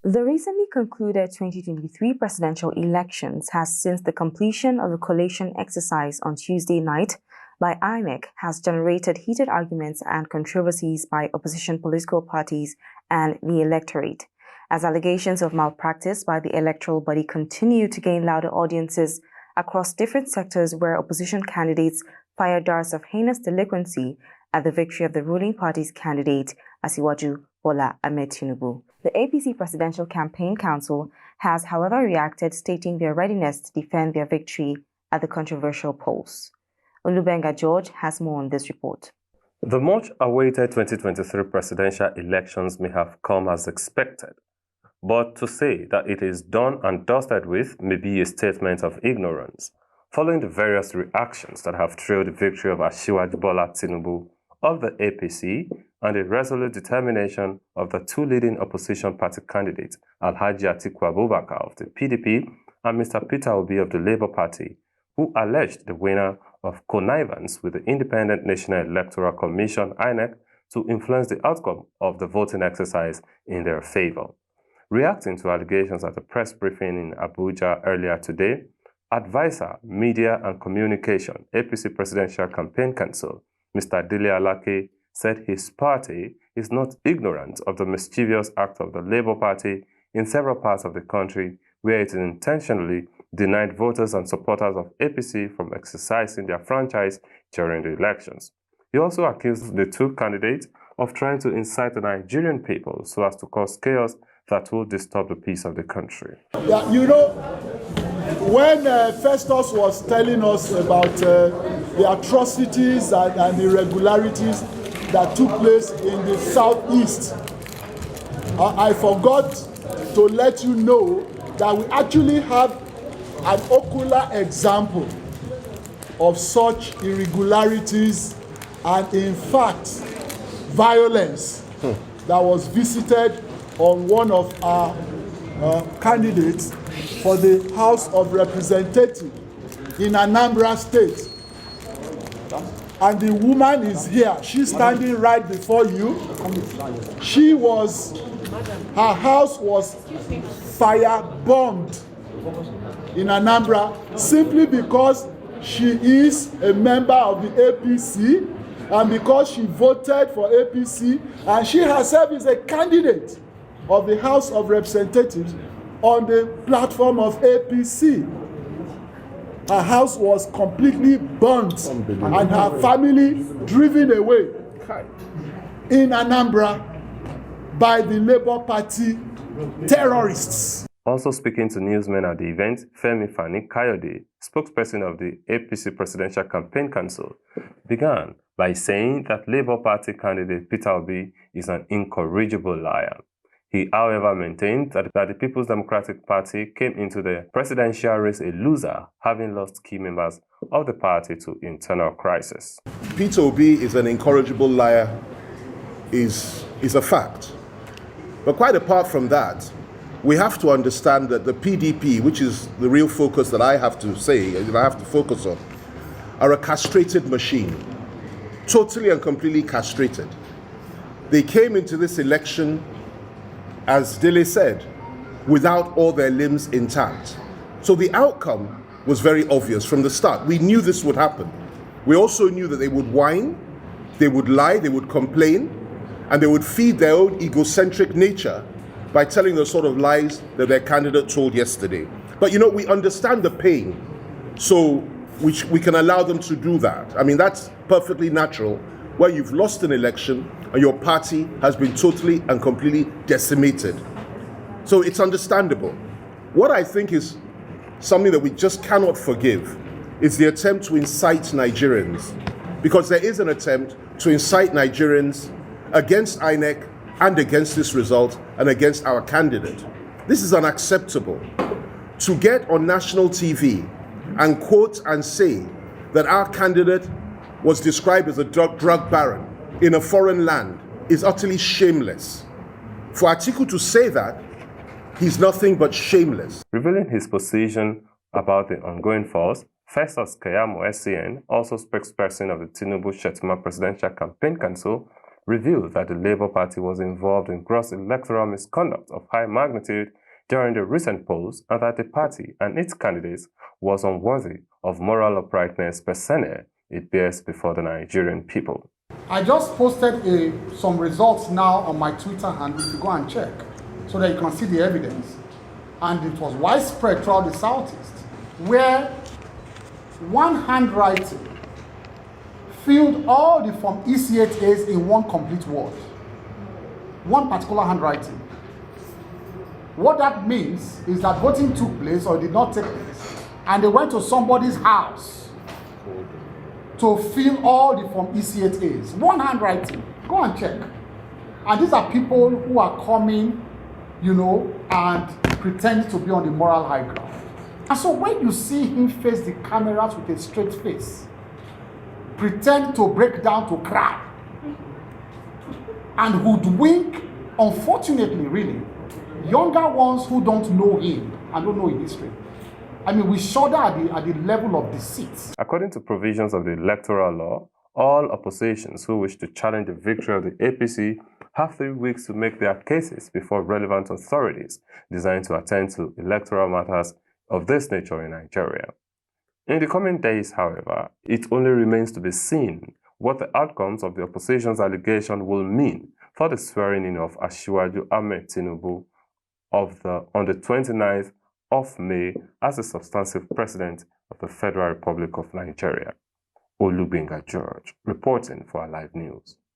The recently concluded 2023 presidential elections has, since the completion of the collation exercise on Tuesday night by INEC, has generated heated arguments and controversies by opposition political parties and the electorate, as allegations of malpractice by the electoral body continue to gain louder audiences across different sectors where opposition candidates fire darts of heinous delinquency at the victory of the ruling party's candidate, Asiwaju Bola Ahmed Tinubu. The APC Presidential Campaign Council has, however, reacted, stating their readiness to defend their victory at the controversial polls. Olubenga George has more on this report. The much-awaited 2023 presidential elections may have come as expected, but to say that it is done and dusted with may be a statement of ignorance, following the various reactions that have trailed the victory of Asiwaju Bola Tinubu of the APC and the resolute determination of the two leading opposition party candidates, Alhaji Atiku Abubakar of the PDP and Mr. Peter Obi of the Labour Party, who alleged the winner of connivance with the Independent National Electoral Commission, INEC, to influence the outcome of the voting exercise in their favor. Reacting to allegations at a press briefing in Abuja earlier today, Advisor, Media and Communication, APC Presidential Campaign Council, Mr. Dele Alake, said his party is not ignorant of the mischievous act of the Labour Party in several parts of the country where it intentionally denied voters and supporters of APC from exercising their franchise during the elections. He also accused the two candidates of trying to incite the Nigerian people so as to cause chaos that will disturb the peace of the country. Yeah, you know, when Festus was telling us about the atrocities and irregularities that took place in the southeast, I forgot to let you know that we actually have an ocular example of such irregularities and, in fact, violence that was visited on one of our candidates for the House of Representatives in Anambra State. And the woman is here. She's standing right before you. Her house was fire-bombed in Anambra simply because she is a member of the APC and because she voted for APC and she herself is a candidate of the House of Representatives on the platform of APC. Her house was completely burnt and her family driven away in Anambra by the Labour Party terrorists. Also speaking to newsmen at the event, Femi Fani Kayode, spokesperson of the APC Presidential Campaign Council, began by saying that Labour Party candidate Peter Obi is an incorrigible liar. He, however, maintained that the People's Democratic Party came into the presidential race a loser, having lost key members of the party to internal crisis. Peter Obi is an incorrigible liar is a fact. But quite apart from that, we have to understand that the PDP, which is the real focus that I have to say, that I have to focus on, are a castrated machine, totally and completely castrated. They came into this election, as Dele said, without all their limbs intact. So the outcome was very obvious from the start. We knew this would happen. We also knew that they would whine, they would lie, they would complain, and they would feed their own egocentric nature by telling the sort of lies that their candidate told yesterday. But you know, we understand the pain, so we can allow them to do that. I mean, that's perfectly natural, where you've lost an election and your party has been totally and completely decimated. So it's understandable. What I think is something that we just cannot forgive is the attempt to incite Nigerians, because there is an attempt to incite Nigerians against INEC and against this result and against our candidate. This is unacceptable. To get on national TV and quote and say that our candidate was described as a drug baron in a foreign land is utterly shameless. For Atiku to say that, he's nothing but shameless. Revealing his position about the ongoing falls, Festus Keyamo SCN, also spokesperson of the Tinubu Shettima Presidential Campaign Council, revealed that the Labour Party was involved in gross electoral misconduct of high magnitude during the recent polls and that the party and its candidates was unworthy of moral uprightness per se it bears before the Nigerian people. I just posted some results now on my Twitter handle. If you go and check so that you can see the evidence. And it was widespread throughout the Southeast, where one handwriting filled all the Form E-C-8As in one complete word. One particular handwriting. What that means is that voting took place or did not take place, and they went to somebody's house to fill all the Form E-C-8As. One handwriting. Go and check. And these are people who are coming, and pretend to be on the moral high ground. And so when you see him face the cameras with a straight face, pretend to break down to cry, and hoodwink, unfortunately, really, younger ones who don't know him and don't know his history. I mean, we shudder at the level of deceit. According to provisions of the electoral law, all oppositions who wish to challenge the victory of the APC have 3 weeks to make their cases before relevant authorities designed to attend to electoral matters of this nature in Nigeria. In the coming days, however, it only remains to be seen what the outcomes of the opposition's allegation will mean for the swearing-in of Asiwaju Ahmed Tinubu on the 29th of May as the substantive president of the Federal Republic of Nigeria. Olubenga George, reporting for Alive News.